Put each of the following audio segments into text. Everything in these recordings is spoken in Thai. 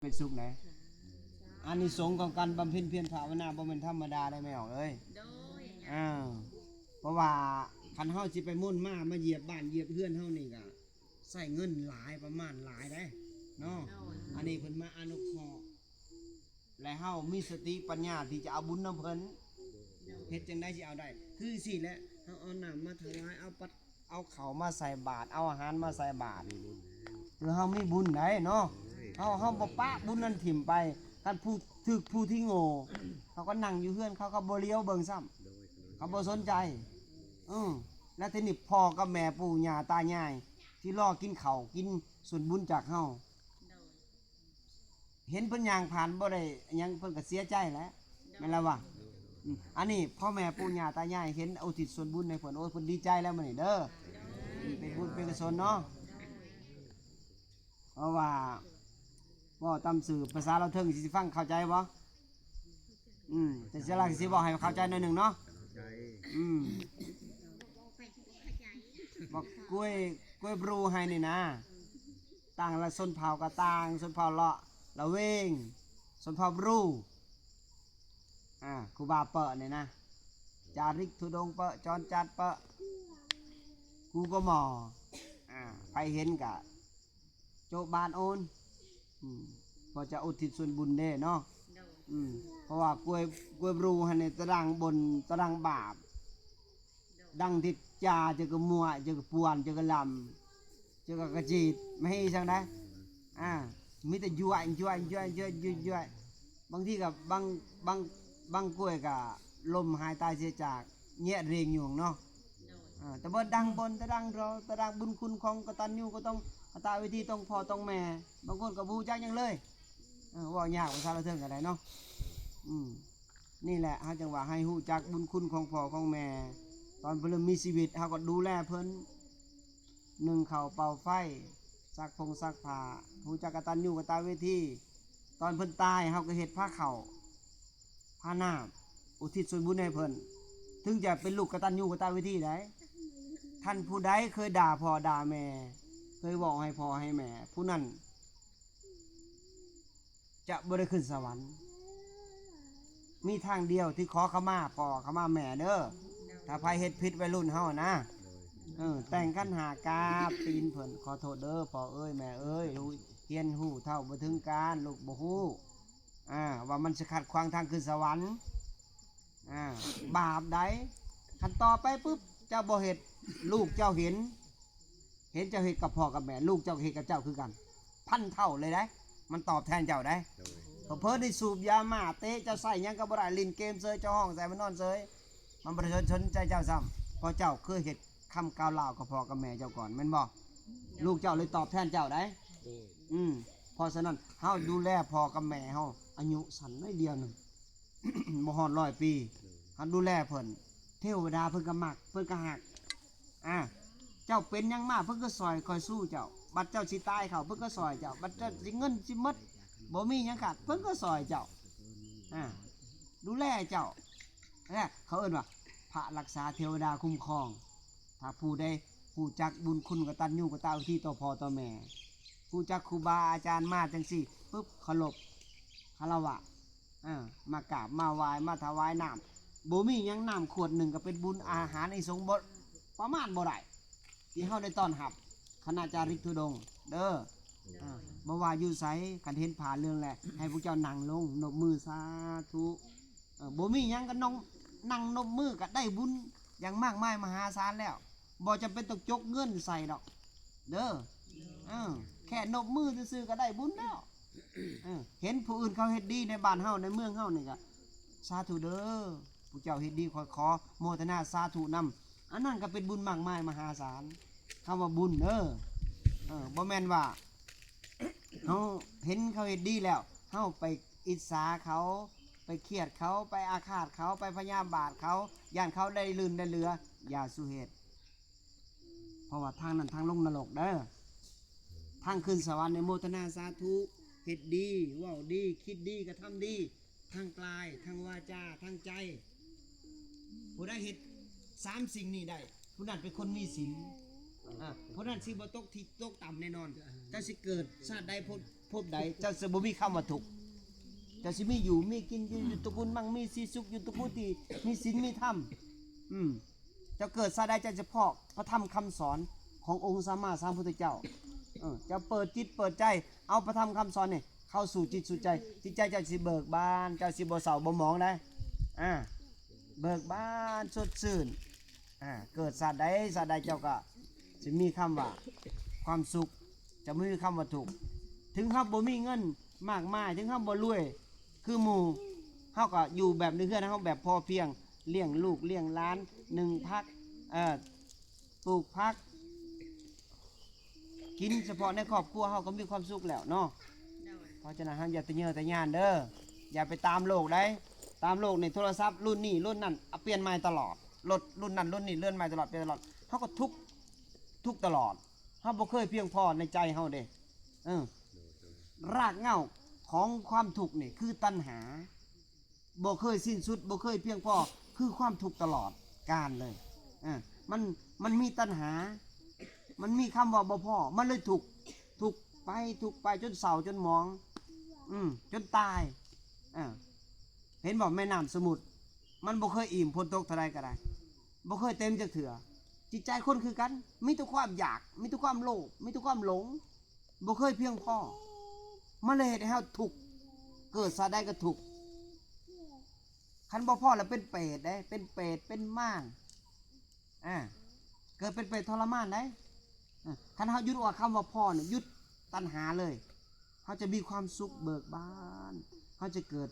เป็นสุขไหนอานิสงส์ของการบำเพ็ญเพียรภาวนาบ่แม่นธรรมดาได้ไหมออกเลยเพราะว่าคันเฮาสิไปมุ่นมาเหยียบบ้านเหยียบเฮือนเฮานี่ก็ใช้เงินหลายประมาณหลายได้เนาะอันนี้เพิ่นมาอนุเคราะห์และเฮามีสติปัญญาที่จะเอาบุญนำเพิ่นเฮ็ดจังได๋สิเอาได้คือสิแหละเฮาเอาน้ำมาถวายเอาข้าวมาใส่บาตรเอาอาหารมาใส่บาตรคือเฮามีบุญได้เนาะเฮาบ่ปะบุญนั้นถิ่มไปท่านผู้ที่โง่เขาก็นั่งอยู่เฮือนเขาก็บ่เลี้ยวเบิ่งซ้ำเขาบ่สนใจแล้วทีนี้พ่อกับแม่ปู่ย่าตายายที่รอกินข้าวกินส่วนบุญจากเฮาเห็นเพิ่นย่างผ่านบ่ได้หยังเพิ่นก็เสียใจแหล้วแม่นล่ะวะอันนี้พ่อแม่ปู่ย่าตายายเห็นอุทิศส่วนบุญให้เพิ่นโอ้ยเพิ่นดีใจแล้วมื้อนี้เด้อเป็นบุญเป็นกุศลเนาะเพราะว่าตามสื่อภาษาเราเทิงสิฟังเข้าใจบ่แต่สิลักสิบอกให้เข้าใจหน่อยนึงเนาะบอกกล้วยบรูให้นี่นะต่างละส้นเผากระต่างส้นเผาเลาะละเวงส้นเผาบรูครูบาเปะนี่นะจาริกทุดงเปะจรจัดเปะกูก็หมอไปเห็นกะโจบานโอนพอจะอุทิศส่วนบุญเด้เนาะเพราะว่ากล้วยบรูให้ในตารางบนตารางบาปดังทิศจาจะกระมัวจะกระปวนจะกระลำจะกระจีดไม่ให้ช่างได้มีแต่ยั่วบางทีกับบางกล้วยกับลมหายตายเสียจากเงี้ยเรียงอยู่เนาะแต่ว่าดังบนตารางเราตารางบุญคุณของกตัญญูก็ต้องตาวิธีต้องพ่อต้องแม่บางคนก็บูชาอย่างเลยว่ายากภาษาเราเทิงกันได้เนาะนี่แหละเขาจังว่าให้ฮู้จักบุญคุณของพ่อของแม่ตอนเพิ่นมีชีวิตเขาก็ดูแลเพิ่นนึ่งข้าวเป่าไฟซักผ้าฮู้จักกตัญญูกตเวทีตอนเพิ่นตายเขาก็เฮ็ดผ้าเข่าผ้าหน้าอุทิศส่วนบุญให้เพิ่นถึงจะเป็นลูกกตัญญูกตเวทีได้ท่านผู้ใดเคยด่าพ่อด่าแม่เคยบอกให้พ่อให้แม่ผู้นั้นจะบ่ได้ขึ้นสวรรค์มีทางเดียวที่ขอขมาพ่อขมาแม่เด้อถ้าไผเฮ็ดผิดวัยรุ่นเฮานะแต่งกันหากาปีนเพิ่นขอโทษเด้อพ่อเอ้ยแม่เอ้ยรู้เฮียนหู้เท่าบ่ถึงการลูกบ่ฮู้ว่ามันสิขัดขวางทางขึ้นสวรรค์บาปใดคันต่อไปปุ๊บเจ้าบ่เฮ็ดลูกเจ้าเห็นเจ้าเฮ็ดกับพ่อกับแม่ลูกเจ้าเฮ็ดกับเจ้าคือกันพันเท่าเลยได้มันตอบแทนเจ้าได้เพิ่นได้สูบยามาเตะเจ้าใส่หยังก็บ่ได้เล่นเกมเซยเจ้าห้องใส่มันนอนเซยมันบ่ได้สนใจเจ้าซ้ำเพราะเจ้าเคยเฮ็ดคำกล่าวลาวกับพ่อกับแม่เจ้าก่อนแม่นบ่ลูกเจ้าเลยตอบแทนเจ้าได้เพราะฉะนั้นเฮาดูแลพ่อกับแม่เฮาอายุสั้นน้อยเดียวนึง บ่ฮอด100 ปีเฮาดูแลเพิ่นเทวดาเพิ่นก็มักเพิ่นก็ฮักเจ้าเป็นหยังมาเพิ่นก็ซอยคอยสู้เจ้าบัดเจ้าสิตายเขาเพิ่นก็ซอยเจ้าบัดเจ้าสิเงินสิหมดบ่มีหยังขาดเพิ่นก็ซอยเจ้าดูแลเจ้าเขาเอิ้นว่าพระรักษาเทวดาคุ้มครองถ้าผู้ใดผู้จักบุญคุณกตัญญูกตเวทีต่อพ่อต่อแม่ผู้จักครูบาอาจารย์มาจังซี่ปึ๊บเคารพคารวะมากราบมาไหว้มาถวายน้ำบ่มีหยังน้ำขวดหนึ่งก็เป็นบุญอาหารในสงฆ์บ่ประมาณบ่ได้ที่เฮาได้ต้อนรับคณะจาริกธุดงค์เด้อบ่ว่าอยู่ไสคันเห็นผ่าเรื่องแหละให้พวกเจ้านั่งลงนบมือสาธุบ่มีหยังก็นั่งนบมือก็ได้บุญอย่างมากมายมหาศาลแล้วบ่จำเป็นต้องจกเงินใส่ดอกเด้อแค่นบมือซื่อๆก็ได้บุญแล้วเห็นผู้อื่นเขาเฮ็ดดีในบ้านเฮาในเมืองเฮานี่ก็สาธุเด้อผู้เจ้าเฮ็ดดีขอโมทนาสาธุนำอันนั้นก็เป็นบุญมากมายมหาศาลคำว่าบุญเด้อบ่แม่นว่าเฮาเห็นเขาเฮ็ดดีแล้วเฮาไปอิจฉาเขาไปเครียดเขาไปอาฆาตเขาไปพยาบาทเขาย่านเขาได้ลื่นได้เรืออย่าสุเหตุเพราะว่าทางนั้นทางลงนรกเด้อทางขึ้นสวรรค์ในโมทนาสาธุเฮ็ดดีเว้าดีคิดดีกระทำดีทางกายทางวาจาทางใจผู้ใดเฮ็ด3 สิ่งนี้ได้ผู้นั้นเป็นคนมีศีล เพราะนั้นสิบ่ตกที่ตกต่ำแน่นอนเจ้าสิเกิดชาติใดภพใดเจ้าสิบ่มีคำว่าทุกข์เจ้าสิมีอยู่มีกินอยู่ตระกูลมั่งมีสีสุขอยู่ตระกูลที่มีศีลมีธรรมเจ้าเกิดชาติใดเจ้าจะพอกพระธรรมคำสอนขององค์สัมมาสัมพุทธเจ้าจะเปิดจิตเปิดใจเอาพระธรรมคำสอนนี่เข้าสู่จิตสู่ใจจิตใจเจ้าสิเบิกบานเจ้าสิบ่เศร้าบ่หมองได้เบิกบานสดชื่นเกิดชาติใดเจ้าก็จะมีคำว่าความสุขจะไม่มีคำว่าทุกข์ถึงเฮาบ่มีเงินมากมายถึงเฮาบ่รวยคือหมู่เฮาก็อยู่แบบในเฮือนเฮาแบบพอเพียงเลี้ยงลูกเลี้ยงหลาน1พักปลูกพักกินเฉพาะในครอบครัวเฮาก็มีความสุขแล้วเนาะเพราะฉะนั้นเฮาอย่าตะเยอตะยานเด้ออย่าไปตามโลกได้ตามโลกในโทรศัพท์รุ่นนี้รุ่นนั้นเปลี่ยนใหม่ตลอดรถรุ่นนั้นรุ่นนี้เลื่อนใหม่ตลอดเปลี่ยนตลอดเฮาก็ทุกตลอดเฮาบ่เคยเพียงพอในใจเฮาเด้รากเหง้าของความทุกข์นี่คือตัณหาบ่เคยสิ้นสุดบ่เคยเพียงพอคือความทุกข์ตลอดกาลเลยมันมีตัณหามันมีคำว่าบ่พอมันเลยทุกไปจนเศร้าจนหมองจนตายเห็นบอกแม่น้ำสมุทรมันบ่เคยอิ่มพ้นตกเท่าไรก็ได้บ่เคยเต็มจักเถื่อจิตใจคนคือกันมีแต่ความอยากมีแต่ความโลภมีแต่ความหลงบ่เคยเพียงพอมันเลยเฮ็ดให้เฮาทุกข์เกิดซะได้ก็ทุกข์คันบ่พอแล้วเป็นเปรตได้เป็นเปรตเป็นม่านเกิดเป็นเปรตทรมานได้คันเฮาหยุดว่าคำว่าพอเนี่ยหยุดตัณหาเลยเฮาจะมีความสุขเบิกบานเฮาจะเกิด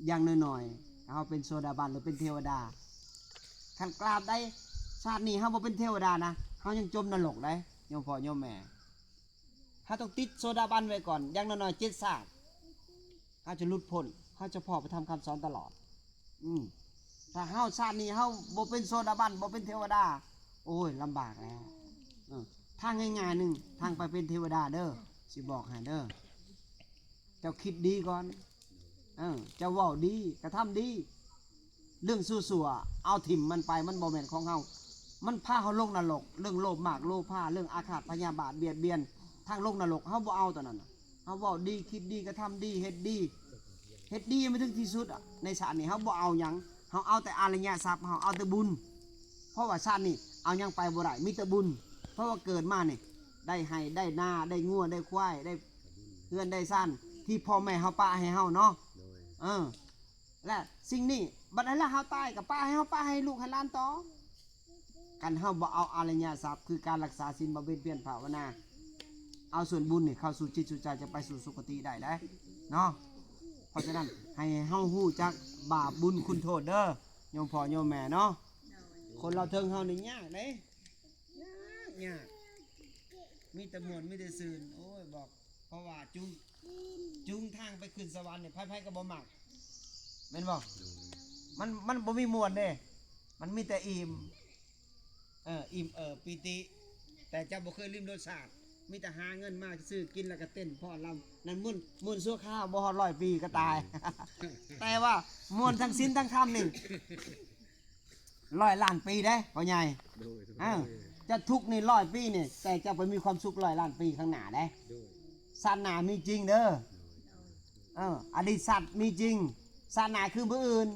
อย่างน้อยๆเฮาเป็นโซดาบันหรือเป็นเทวดาคันกราบได้ชาตินี้เฮาบ่เป็นเทวดานะเฮายังจมนรกได้โยมพ่อโยมแม่เฮาต้องติดโซดาบันไว้ก่อนอย่างน้อยๆ7ชาติเฮาจะหลุดพ้นเฮาจะพอไปทำคำสอนตลอดถ้าเฮาชาตินี้เฮาบ่เป็นโซดาบันบ่เป็นเทวดาโอ้ยลำบากแล้วทางง่ายๆหนึ่งทางไปเป็นเทวดาเด้อสิบอกให้เด้อเจ้าคิดดีก่อนเจ้าเว้าดีกระทำดีเรื่องสั่วๆเอาถิ่มมันไปมันบ่แม่นของเฮามันพาเฮาลงนรกเรื่องโลภมากโลภาเรื่องอาฆาตพยาบาทเบียดเบียนทางลงนรกเฮาบ่เอาตอนนั้นเฮาเว้าดีคิดดีกระทำดีเฮ็ดดีไม่ถึงที่สุดในชาตินี้เฮาบ่เอาหยังเฮาเอาแต่อริยทรัพย์เฮาเอาแต่บุญเพราะว่าชาตินี้เอาหยังไปบ่ได้มีแต่บุญเพราะว่าเกิดมานี่ได้ให้ได้นาได้งัวได้ควายได้เฮือนได้ซ่านที่พ่อแม่เฮาป้าให้เฮาเนาะและสิ่งนี้บัดนั้นแล้วเฮาตายกับป้าให้เฮาป้าให้ลูกให้หลานต่อกันเฮาบ่เอาอริยทรัพย์คือการรักษาศีลบำเพ็ญเพียรภาวนาเอาส่วนบุญนี่เข้าสู่จิตสู่ใจจะไปสู่สุคติได้เนาะเพราะฉะนั้นให้เฮาฮู้จักบาปบุญคุณโทษเด้อโยมพ่อโยมแม่เนาะคนเราเทิงเฮานี่ยากเด้ยากมีแต่ม่วนมีแต่ซื่นโอ้ยบอกเพราะว่าจุงทางไปขึ้นสวรรค์นี่ไผๆก็บ่มักแม่นบ่มันบ่มีม่วนเด้มันมีแต่อิ่มปีติแต่เจ้าบ่เคยลิ้มรสชาติมีแต่หาเงินมาซื้อกินแล้วก็เต้นพอลำนั่นม่วนชั่วข้าวบ่ฮอด100 ปีก็ตาย แต่ว่าม่วนทั้งศีลทั้งธรรมนี่100 ล้านปีได้พ่อใหญ่จะทุกข์นี่100 ปีนี่แต่จะไปมีความสุข100 ล้านปีข้างหน้าได้ศาสนามีจริงเด้ออดีตศาสตร์มีจริงศาสนาคือมื้ออื่น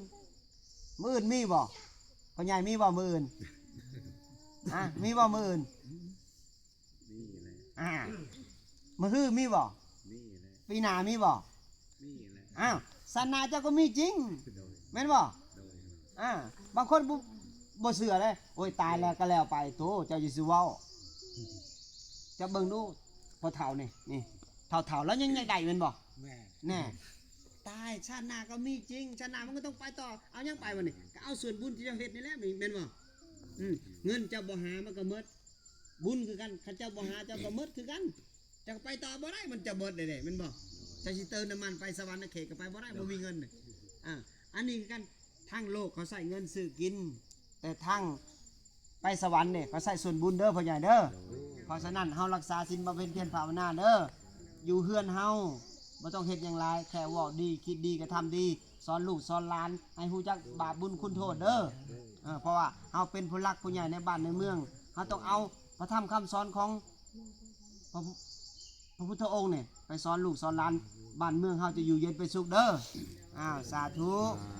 มีบ่พ่อใหญ่มีบ่มื้ออื่นมีบ่มื้ออื่นมื้อฮื้อมีบ่ปีหน้ามีบ่ศาสนาเจ้าก็มีจริงแม่นบ่บางคนบ่เชื่อเลยโอ้ยตายแล้วก็แล้วไปโตเจ้าสิเว้าจะเบิ่งดูพอเฒ่านี่เฒ่าแล้วยังได้แม่นบ่แน่ตายชาติหน้าก็มีจริงชาติหน้ามันก็ต้องไปต่อเอายังไปวะนี่ก็เอาส่วนบุญที่เจ้าเฮ็ดนี่แหละแม่นบ่เงินเจ้าบ่หามันก็หมดบุญคือกันข้าเจ้าบ่หาเจ้าก็หมดคือกันจะไปต่อบ่ได้มันจะหมดเด้แม่นบ่จะสิเติมน้ำมันไปสวรรค์เขตก็ไปบ่ได้บ่มีเงินอันนี้คือกันทางโลกเขาใส่เงินซื้อกินแต่ทางไปสวรรค์เนี่ยเขาใส่ส่วนบุญเด้อพ่อใหญ่เด้อเพราะฉะนั้นเฮารักษาศีลบำเพ็ญเพียรภาวนาเด้ออยู่เฮือนเฮาบ่ต้องเฮ็ดหยังหลายแค่เว้าดีคิดดีกระทำดีสอนลูกสอนหลานให้ฮู้จักบาปบุญคุณโทษเด้อ เพราะว่าเฮาเป็นผู้หลักผู้ใหญ่ในบ้านในเมืองเฮาต้องเอาพระธรรมคำสอนของพระพุทธองค์เนี่ยไปสอนลูกสอนหลานบ้านเมืองเฮาจะอยู่เย็นเป็นสุขเด้อสาธุ อ่า